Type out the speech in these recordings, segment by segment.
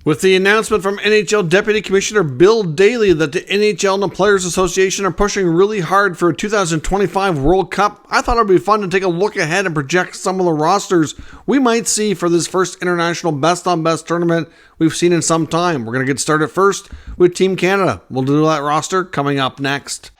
With the announcement from NHL Deputy Commissioner Bill Daly that the NHL and the Players Association are pushing really hard for a 2025 World Cup, I thought it would be fun to take a look ahead and project some of the rosters we might see for this first international best-on-best tournament we've seen in some time. We're going to get started first with Team Canada. We'll do that roster coming up next.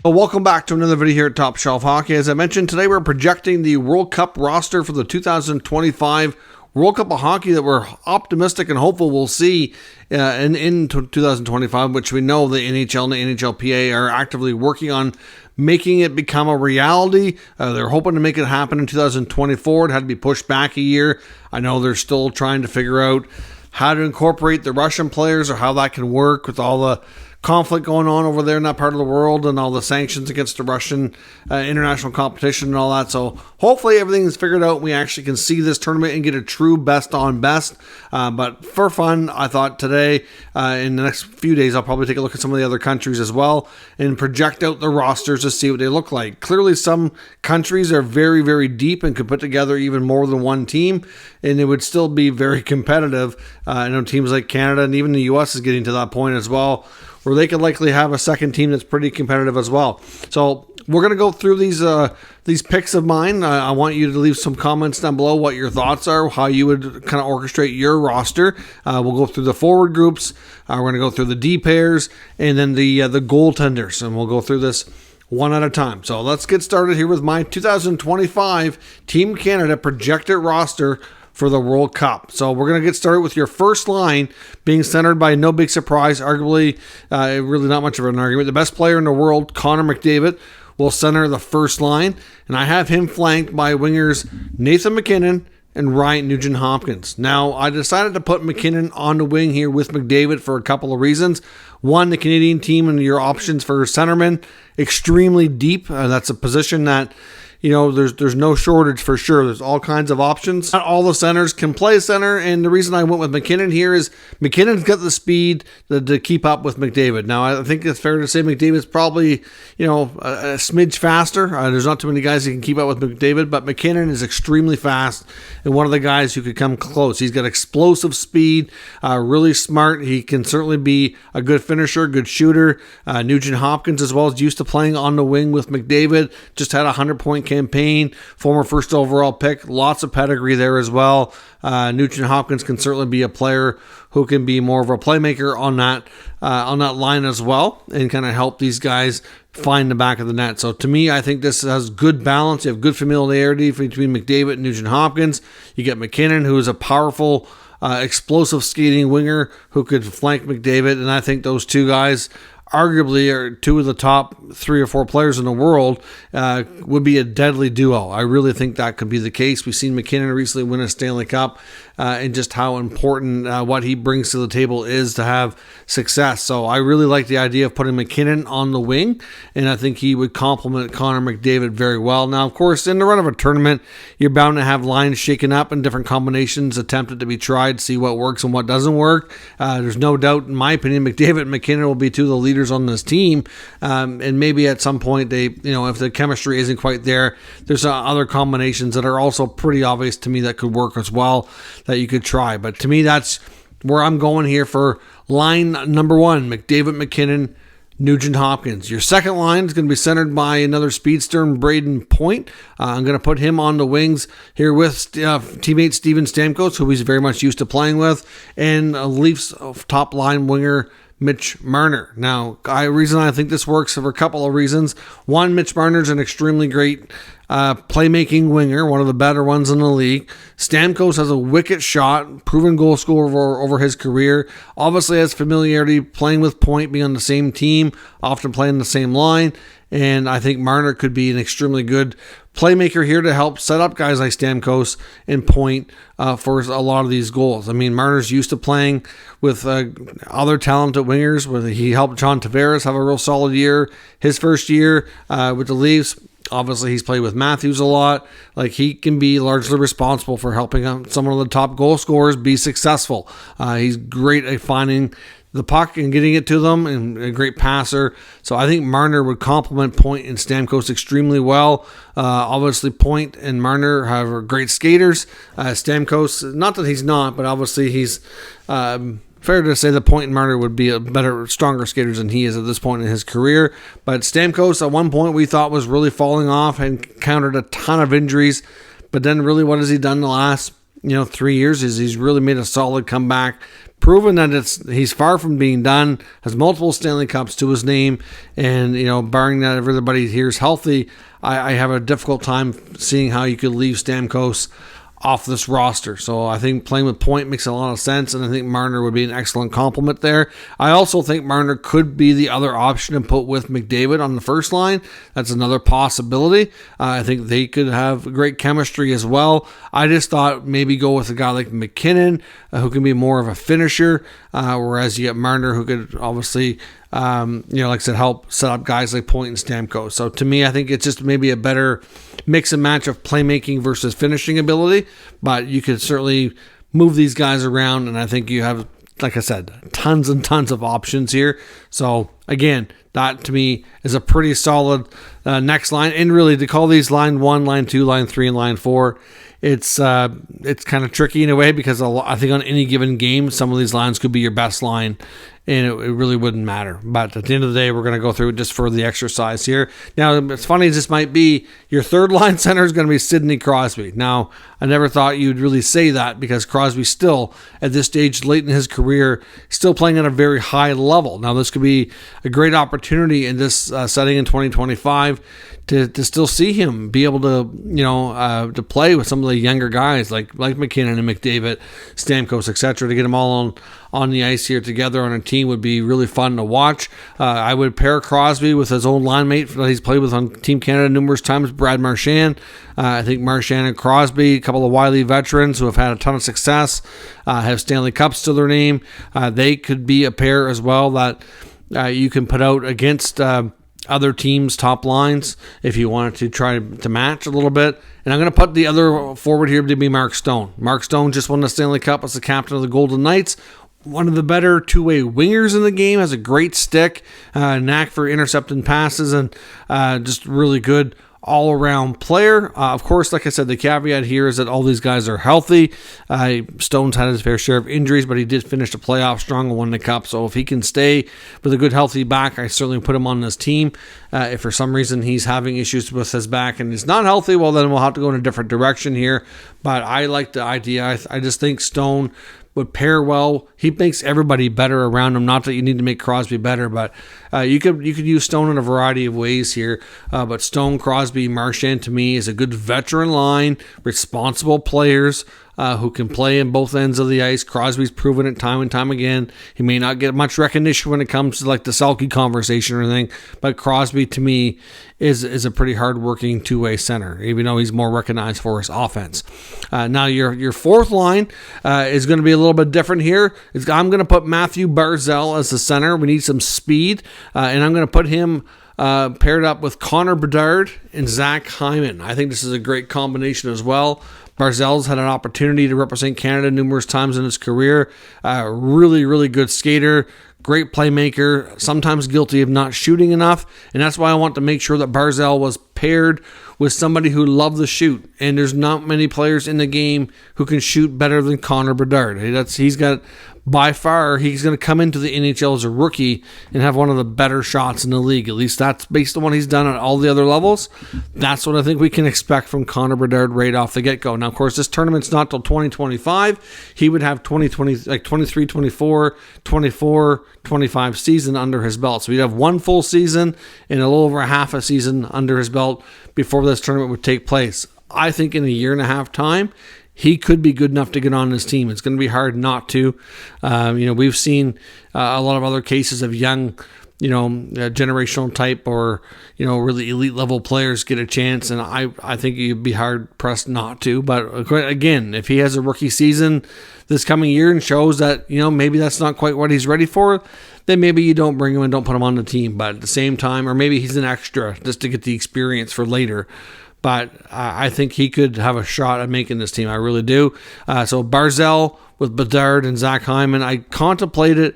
Well, welcome back to another video here at Top Shelf Hockey. As I mentioned, today we're projecting the World Cup roster for the 2025 World Cup of Hockey that we're optimistic and hopeful we'll see in 2025, which we know the NHL and the NHLPA are actively working on making it become a reality. They're hoping to make it happen in 2024. It had to be pushed back a year. I know they're still trying to figure out how to incorporate the Russian players or how that can work with all the conflict going on over there in that part of the world and all the sanctions against the Russian international competition and all that. So hopefully everything is figured out and we actually can see this tournament and get a true best on best. But for fun, I thought today, in the next few days, I'll probably take a look at some of the other countries as well and project out the rosters to see what they look like. Clearly some countries are very, very deep and could put together even more than one team, and it would still be very competitive. I know teams like Canada and even the US is getting to that point as well, where they could likely have a second team that's pretty competitive as well. So we're going to go through these picks of mine. I want you to leave some comments down below what your thoughts are, how you would kind of orchestrate your roster. We'll go through the forward groups. We're going to go through the D pairs and then the goaltenders, and we'll go through this one at a time. So let's get started here with my 2025 Team Canada projected roster for the World Cup. So we're going to get started with your first line being centered by no big surprise, arguably really not much of an argument. The best player in the world, Connor McDavid, will center the first line, and I have him flanked by wingers Nathan MacKinnon and Ryan Nugent-Hopkins. Now, I decided to put MacKinnon on the wing here with McDavid for a couple of reasons. One, the Canadian team and your options for centermen, extremely deep. That's a position that, you know, there's no shortage for sure. There's all kinds of options. Not all the centers can play center, and the reason I went with MacKinnon here is MacKinnon's got the speed to keep up with McDavid. Now, I think it's fair to say McDavid's probably, you know, a smidge faster. There's not too many guys who can keep up with McDavid, but MacKinnon is extremely fast and one of the guys who could come close. He's got explosive speed, really smart. He can certainly be a good finisher, good shooter. Nugent-Hopkins as well is used to playing on the wing with McDavid. Just had a 100-point campaign, former first overall pick, lots of pedigree there as well. Nugent-Hopkins can certainly be a player who can be more of a playmaker on that line as well and kind of help these guys find the back of the net. So to me, I think this has good balance. You have good familiarity between McDavid and Nugent-Hopkins. You get MacKinnon, who is a powerful, explosive skating winger who could flank McDavid, and I think those two guys arguably are two of the top 3 or 4 players in the world, would be a deadly duo. I really think that could be the case. We've seen MacKinnon recently win a Stanley Cup, and just how important what he brings to the table is to have success. So I really like the idea of putting MacKinnon on the wing, and I think he would complement Connor McDavid very well. Now, of course, in the run of a tournament, you're bound to have lines shaken up and different combinations attempted to be tried, see what works and what doesn't work. There's no doubt, in my opinion, McDavid and MacKinnon will be two of the leaders on this team, and maybe at some point they, you know, if the chemistry isn't quite there, there's other combinations that are also pretty obvious to me that could work as well that you could try. But to me, that's where I'm going here for line number 1, McDavid, MacKinnon, Nugent-Hopkins. Your second line is going to be centered by another speedster, Braden Point. I'm going to put him on the wings here with teammate Steven Stamkos, who he's very much used to playing with, and Leafs top line winger Mitch Marner. Now, reason I think this works for a couple of reasons. One, Mitch Marner's an extremely great playmaking winger, one of the better ones in the league. Stamkos has a wicked shot, proven goal scorer over his career. Obviously has familiarity playing with Point, being on the same team, often playing the same line. And I think Marner could be an extremely good playmaker here to help set up guys like Stamkos and Point for a lot of these goals. I mean, Marner's used to playing with other talented wingers. He helped John Tavares have a real solid year his first year with the Leafs. Obviously, he's played with Matthews a lot. Like, he can be largely responsible for helping some of the top goal scorers be successful. He's great at finding the puck and getting it to them, and a great passer. So I think Marner would complement Point and Stamkos extremely well. Obviously, Point and Marner are great skaters. Stamkos, not that he's not, but obviously he's fair to say that Point and Marner would be stronger skaters than he is at this point in his career. But Stamkos, at one point, we thought was really falling off and encountered a ton of injuries. But then really, what has he done the last 3 years is he's really made a solid comeback, proven that he's far from being done, has multiple Stanley Cups to his name, and barring that everybody here is healthy, I have a difficult time seeing how you could leave Stamkos off this roster. So I think playing with Point makes a lot of sense, and I think Marner would be an excellent complement there. I also think Marner could be the other option to put with McDavid on the first line. That's another possibility. I think they could have great chemistry as well. I just thought maybe go with a guy like McKinnon, who can be more of a finisher, whereas you get Marner, who could obviously like I said, help set up guys like Point and Stamkos. So to me, I think it's just maybe a better mix and match of playmaking versus finishing ability, but you could certainly move these guys around, and I think you have, like I said, tons and tons of options here. So again, that to me is a pretty solid next line, and really to call these line 1, line 2, line 3, and line 4, it's kind of tricky in a way, because I think on any given game, some of these lines could be your best line, and it really wouldn't matter. But at the end of the day, we're going to go through it just for the exercise here. Now, it's funny as this might be, your third line center is going to be Sidney Crosby. Now, I never thought you'd really say that, because Crosby still, at this stage late in his career, still playing at a very high level. Now, this could be a great opportunity in this setting in 2025 to still see him be able to to play with some of the younger guys like McKinnon and McDavid, Stamkos, etc. To get them all on the ice here together on a team would be really fun to watch. I would pair Crosby with his own line mate that he's played with on Team Canada numerous times, Brad Marchand. I think Marchand and Crosby, a couple of wily veterans who have had a ton of success, have Stanley Cups to their name. They could be a pair as well that you can put out against other teams' top lines if you wanted to try to match a little bit. And I'm going to put the other forward here to be Mark Stone. Mark Stone just won the Stanley Cup as the captain of the Golden Knights. One of the better two-way wingers in the game, has a great stick, knack for intercepting passes, and just really good all-around player. Of course, like I said, the caveat here is that all these guys are healthy. Stone's had his fair share of injuries, but he did finish the playoff strong and won the cup. So if he can stay with a good, healthy back, I certainly put him on this team. If for some reason he's having issues with his back and he's not healthy, well, then we'll have to go in a different direction here. But I like the idea. I just think Stone would pair well. He makes everybody better around him. Not that you need to make Crosby better, but you could use Stone in a variety of ways here. But Stone, Crosby, Marchand to me is a good veteran line, responsible players who can play in both ends of the ice. Crosby's proven it time and time again. He may not get much recognition when it comes to like the Selke conversation or anything, but Crosby to me is a pretty hard-working two-way center, even though he's more recognized for his offense. Now your fourth line is going to be a little bit different here. I'm going to put Matthew Barzal as the center. We need some speed, and I'm going to put him paired up with Connor Bedard and Zach Hyman. I think this is a great combination as well. Barzal's had an opportunity to represent Canada numerous times in his career. Really, really good skater, great playmaker, sometimes guilty of not shooting enough, and that's why I want to make sure that Barzal was paired with somebody who loved the shoot, and there's not many players in the game who can shoot better than Connor Bedard. He's got, by far, he's going to come into the NHL as a rookie and have one of the better shots in the league. At least that's based on what he's done at all the other levels. That's what I think we can expect from Connor Bedard right off the get-go. Now, of course, this tournament's not till 2025. He would have 23, 24, 24, 25 season under his belt. So he'd have one full season and a little over half a season under his belt before this tournament would take place. I think in a year and a half time, he could be good enough to get on this team. It's going to be hard not to. We've seen a lot of other cases of young generational type or, really elite level players get a chance. And I think you'd be hard pressed not to. But again, if he has a rookie season this coming year and shows that, maybe that's not quite what he's ready for, then maybe you don't bring him and don't put him on the team. But at the same time, or maybe he's an extra just to get the experience for later. But I think he could have a shot at making this team. I really do. So Barzal with Bedard and Zach Hyman. I contemplated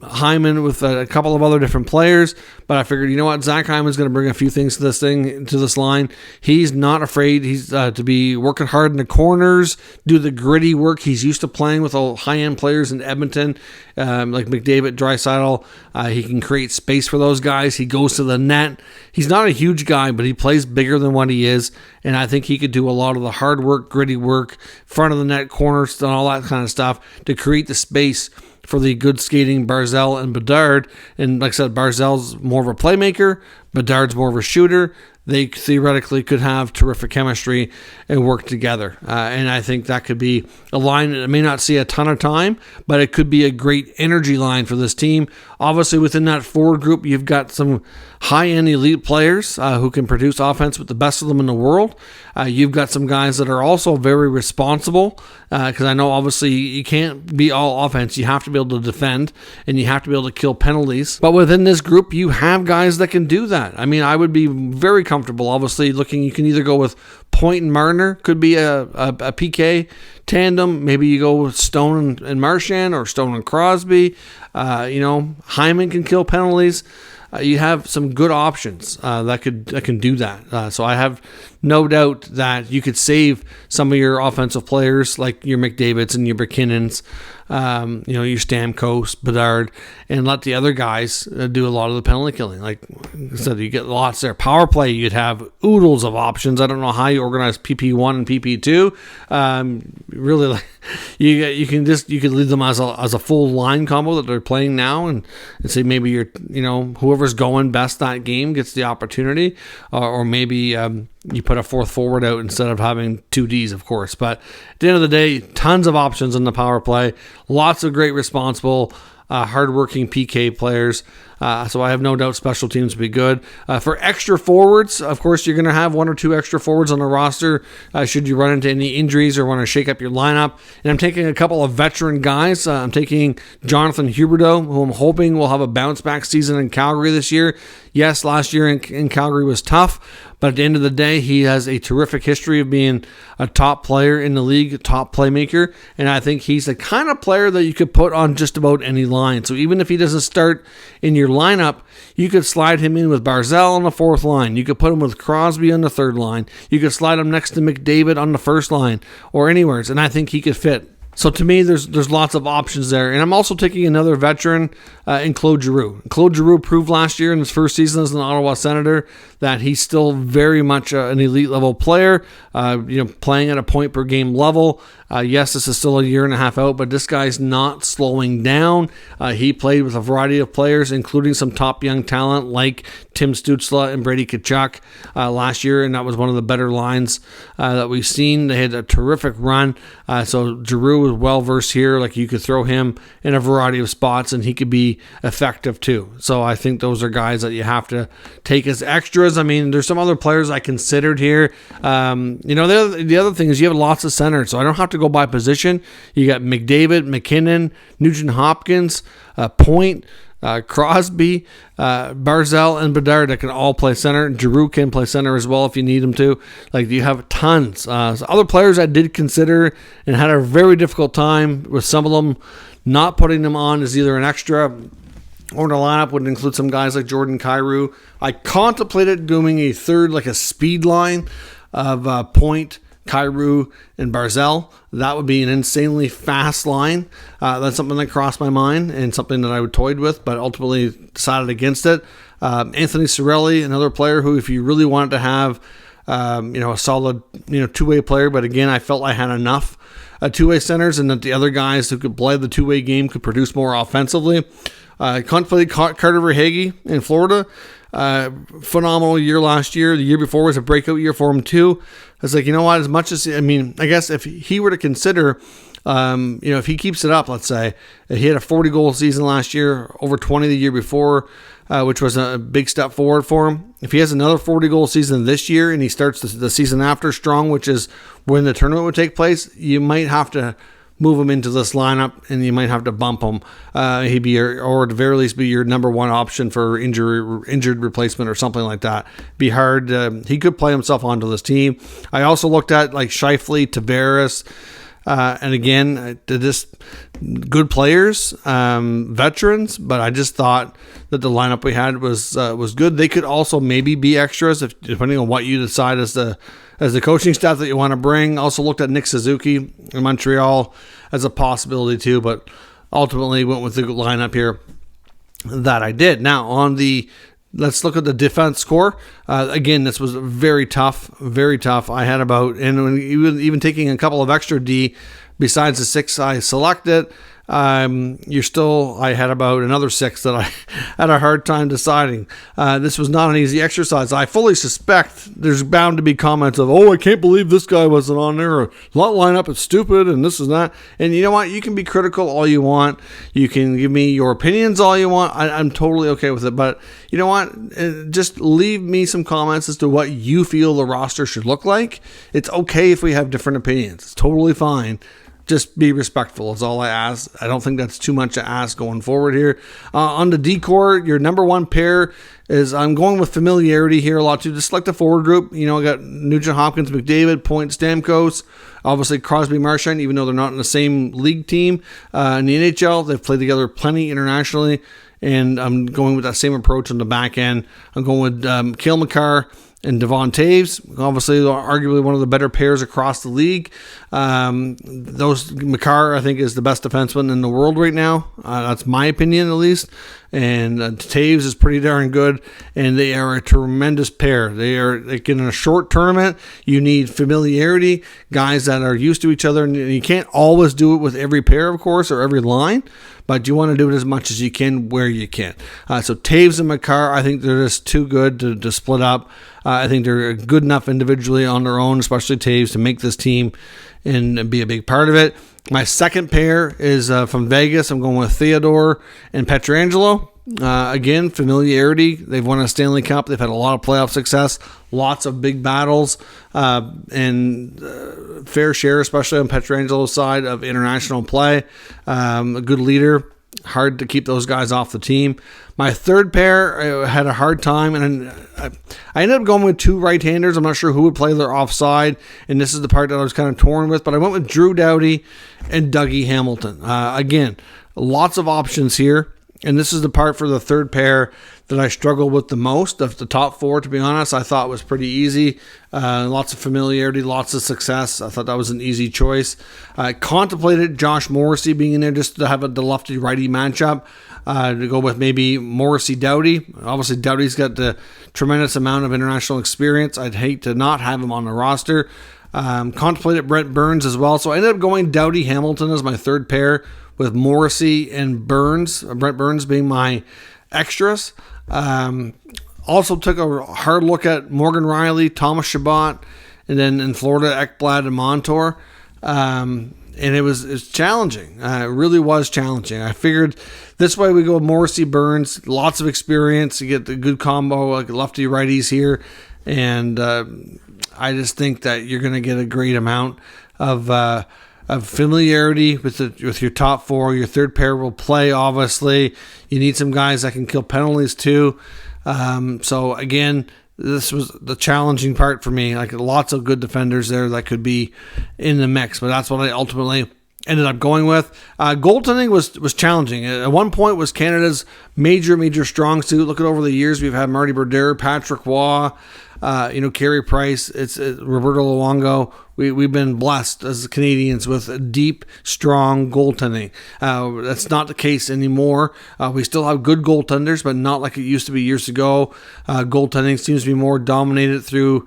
Hyman with a couple of other different players, but I figured, Zach Hyman's going to bring a few things to this line. He's not afraid. He's to be working hard in the corners, do the gritty work. He's used to playing with all high-end players in Edmonton, like McDavid, Draisaitl. He can create space for those guys. He goes to the net. He's not a huge guy, but he plays bigger than what he is, and I think he could do a lot of the hard work, gritty work, front of the net, corners, and all that kind of stuff to create the space for the good skating Barzal and Bedard. And like I said, Barzal's more of a playmaker, Bedard's more of a shooter. They theoretically could have terrific chemistry and work together. And I think that could be a line that may not see a ton of time, but it could be a great energy line for this team. Obviously, within that forward group, you've got some high-end elite players who can produce offense with the best of them in the world. You've got some guys that are also very responsible, because I know obviously you can't be all offense. You have to be able to defend, and you have to be able to kill penalties. But within this group, you have guys that can do that. I mean, I would be very comfortable, obviously, looking. You can either go with Point and Marner, could be a PK tandem. Maybe you go with Stone and Marchand, or Stone and Crosby. Hyman can kill penalties. You have some good options that can do that. So I have no doubt that you could save some of your offensive players, like your McDavids and your McKinnons, your Stamkos, Bedard, and let the other guys do a lot of the penalty killing. Like I said, you get lots there. Power play, you'd have oodles of options. I don't know how you organize PP1 and PP2. Really, like you can leave them as a full line combo that they're playing now, and say maybe whoever's going best that game gets the opportunity, or maybe you put a fourth forward out instead of having two Ds, of course. But at the end of the day, tons of options in the power play. Lots of great, responsible, hardworking PK players. So I have no doubt special teams will be good. For extra forwards, of course, you're going to have one or two extra forwards on the roster should you run into any injuries or want to shake up your lineup. And I'm taking a couple of veteran guys. I'm taking Jonathan Huberdeau, who I'm hoping will have a bounce-back season in Calgary this year. Yes, last year in Calgary was tough, but at the end of the day, he has a terrific history of being a top player in the league, a top playmaker, and I think he's the kind of player that you could put on just about any line. So even if he doesn't start in your lineup, you could slide him in with Barzal on the fourth line. You could put him with Crosby on the third line. You could slide him next to McDavid on the first line or anywhere, and I think he could fit. So to me, there's lots of options there. And I'm also taking another veteran in Claude Giroux. Claude Giroux proved last year in his first season as an Ottawa Senator that he's still very much an elite level player, playing at a point per game level. Yes, this is still a year and a half out, but this guy's not slowing down. He played with a variety of players, including some top young talent like Tim Stützle and Brady Tkachuk last year, and that was one of the better lines that we've seen. They had a terrific run. So Giroux was well-versed here. Like, you could throw him in a variety of spots, and he could be effective too. So I think those are guys that you have to take as extras. I mean, there's some other players I considered here. The other thing is you have lots of centers, so I don't have to go by position. You got McDavid, McKinnon, Nugent Hopkins, Point, Crosby, Barzal, and Bedard that can all play center. Giroux can play center as well if you need him to. Like, you have tons. So other players I did consider and had a very difficult time with some of them not putting them on as either an extra or in the lineup would include some guys like Jordan Kyrou. I contemplated doing a third, like a speed line of Point, Kyrou, and Barzal. That would be an insanely fast line. That's something that crossed my mind and something that I would toyed with, but ultimately decided against it. Anthony Cirelli, another player who, if you really wanted to have a solid two-way player, but again, I felt I had enough two-way centers and that the other guys who could play the two-way game could produce more offensively. Contemplated Carter Verhaeghe in Florida. Phenomenal year last year. The year before was a breakout year for him too. I was like, you know what? As much as, I guess if he were to consider If he keeps it up, let's say he had a 40-goal season last year, over 20 the year before, which was a big step forward for him. If he has another 40-goal season this year and he starts the season after strong, which is when the tournament would take place, you might have to move him into this lineup, and you might have to bump him. He'd be or at the very least be your number one option for injured replacement or something like that. Be hard. He could play himself onto this team. I also looked at like Scheifele, Tavares, and again, just good players, veterans. But I just thought that the lineup we had was good. They could also maybe be extras depending on what you decide as the coaching staff that you want to bring. Also looked at Nick Suzuki in Montreal as a possibility too, but ultimately went with the lineup here that I did. Now let's look at the defense score. Again, this was very tough. I had about, and even taking a couple of extra D besides the 6 I selected, I had about another 6 that I had a hard time deciding. This was not an easy exercise. I fully suspect there's bound to be comments of, I can't believe this guy wasn't on there, or lot lineup is stupid, and this is that. And you know what? You can be critical all you want. You can give me your opinions all you want. I'm totally okay with it. But you know what? Just leave me some comments as to what you feel the roster should look like. It's okay if we have different opinions. It's totally fine. Just be respectful is all I ask. I don't think that's too much to ask going forward here. On the D-core, your number one pair is, I'm going with familiarity here a lot too. Just like the forward group, I got Nugent Hopkins, McDavid, Point, Stamkos, obviously Crosby, Marchand, even though they're not in the same league team. In the NHL, they've played together plenty internationally, and I'm going with that same approach on the back end. I'm going with Cale Makar and Devon Taves, obviously arguably one of the better pairs across the league. Makar, I think, is the best defenseman in the world right now. That's my opinion, at least. And Taves is pretty darn good, and they are a tremendous pair. They are, like, in a short tournament, you need familiarity, guys that are used to each other, and you can't always do it with every pair, of course, or every line, but you want to do it as much as you can where you can. So Taves and Makar, I think they're just too good to split up. I think they're good enough individually on their own, especially Taves, to make this team and be a big part of it. My second pair is from Vegas. I'm going with Theodore and Pietrangelo. Again, familiarity. They've won a Stanley Cup. They've had a lot of playoff success, lots of big battles, and fair share, especially on Pietrangelo's side of international play. A good leader. Hard to keep those guys off the team. My third pair, I had a hard time, and I ended up going with 2 right-handers. I'm not sure who would play their offside, and this is the part that I was kind of torn with, but I went with Drew Doughty and Dougie Hamilton. Again, lots of options here, and this is the part for the third pair that I struggled with the most. Of the top 4, to be honest, I thought was pretty easy. Lots of familiarity, lots of success. I thought that was an easy choice. I contemplated Josh Morrissey being in there just to have the lefty-righty matchup. To go with maybe Morrissey Doughty. Obviously, Doughty's got the tremendous amount of international experience. I'd hate to not have him on the roster. Contemplated Brent Burns as well. So I ended up going Doughty Hamilton as my third pair, with Morrissey and Burns. Brent Burns being my extras. Also took a hard look at Morgan Rielly, Thomas Chabot, and then in Florida, Ekblad and Montour. And it's challenging. It really was challenging. I figured this way we go Morrissey, Burns, lots of experience. You get the good combo, like lefty righties here. And I just think that you're going to get a great amount of familiarity with your top 4. Your third pair will play, obviously. You need some guys that can kill penalties too. So again, this was the challenging part for me. Like, lots of good defenders there that could be in the mix, but that's what I ultimately ended up going with. Goaltending was challenging. At one point was Canada's major strong suit. Look at over the years, we've had Marty Brodeur, Patrick Waugh, Carey Price, it's Roberto Luongo. We've been blessed as Canadians with deep, strong goaltending. That's not the case anymore. We still have good goaltenders, but not like it used to be years ago. Goaltending seems to be more dominated through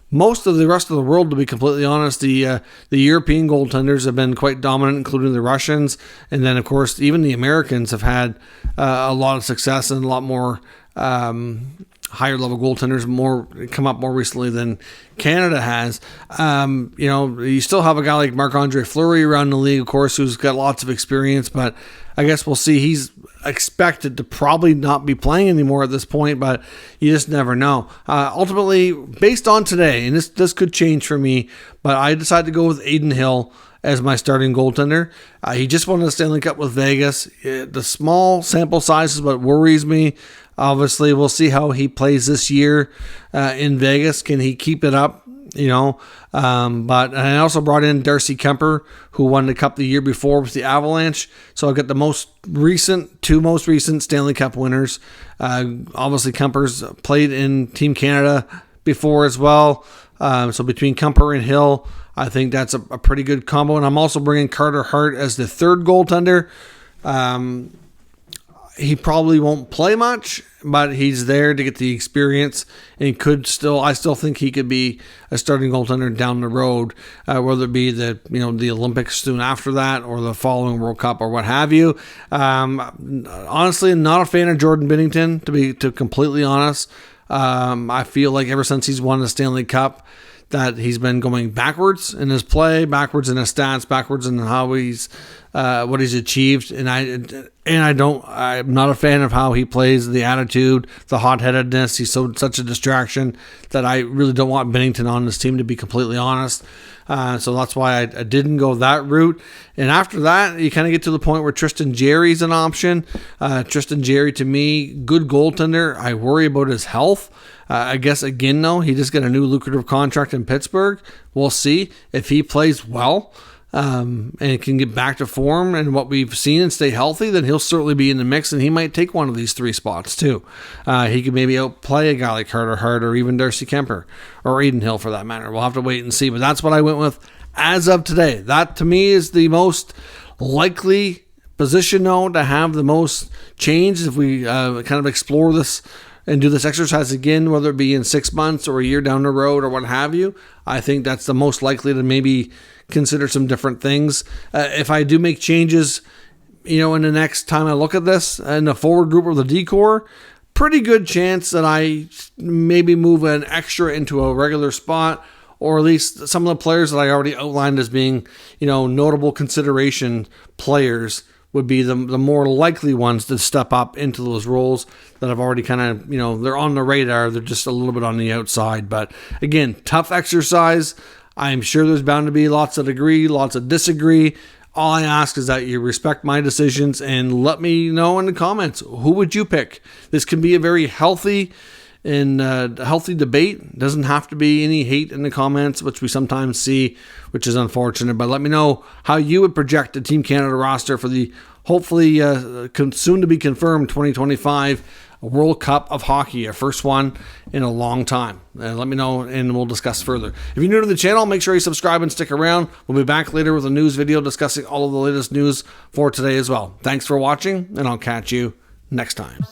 most of the rest of the world, to be completely honest. The European goaltenders have been quite dominant, including the Russians. And then, of course, even the Americans have had a lot of success and a lot more higher level goaltenders come up more recently than Canada has. You still have a guy like Marc-Andre Fleury around the league, of course, who's got lots of experience, but I guess we'll see. He's expected to probably not be playing anymore at this point, but you just never know. Ultimately, based on today, and this could change for me, but I decided to go with Adin Hill as my starting goaltender. He just won the Stanley Cup with Vegas. The small sample size is what worries me. Obviously, we'll see how he plays this year in Vegas. Can he keep it up? But I also brought in Darcy Kuemper, who won the Cup the year before with the Avalanche. So I got the two most recent Stanley Cup winners. Obviously, Kuemper's played in Team Canada before as well. So between Kuemper and Hill, I think that's a pretty good combo. And I'm also bringing Carter Hart as the third goaltender. He probably won't play much, but he's there to get the experience and I still think he could be a starting goaltender down the road, whether it be the Olympics soon after that or the following World Cup or what have you. Honestly, I'm not a fan of Jordan Binnington, to completely honest. I feel like ever since he's won the Stanley Cup, that he's been going backwards in his play, backwards in his stats, backwards in how he's what he's achieved, and I'm not a fan of how he plays, the attitude, the hot-headedness. He's such a distraction that I really don't want Binnington on this team, to be completely honest. So that's why I didn't go that route. And after that, you kind of get to the point where Tristan Jarry's an option. Tristan Jarry, to me, good goaltender. I worry about his health. I guess, again, though, he just got a new lucrative contract in Pittsburgh. We'll see if he plays well and can get back to form and what we've seen and stay healthy, then he'll certainly be in the mix, and he might take one of these three spots, too. He could maybe outplay a guy like Carter Hart or even Darcy Kuemper or Adin Hill, for that matter. We'll have to wait and see, but that's what I went with as of today. That, to me, is the most likely position, though, to have the most change if we kind of explore this and do this exercise again, whether it be in 6 months or a year down the road or what have you. I think that's the most likely to maybe consider some different things. If I do make changes, in the next time I look at this in the forward group or the D-core, pretty good chance that I maybe move an extra into a regular spot, or at least some of the players that I already outlined as being, notable consideration players would be the more likely ones to step up into those roles that I've already kind of, they're on the radar. They're just a little bit on the outside. But again, tough exercise. I'm sure there's bound to be lots that agree, lots that disagree. All I ask is that you respect my decisions and let me know in the comments, who would you pick? This can be a very healthy debate. It doesn't have to be any hate in the comments, which we sometimes see, which is unfortunate. But let me know how you would project the Team Canada roster for the hopefully soon to be confirmed 2025 World Cup of Hockey, our first one in a long time. Let me know and we'll discuss further. If you're new to the channel, make sure you subscribe and stick around. We'll be back later with a news video discussing all of the latest news for today as well. Thanks for watching, and I'll catch you next time.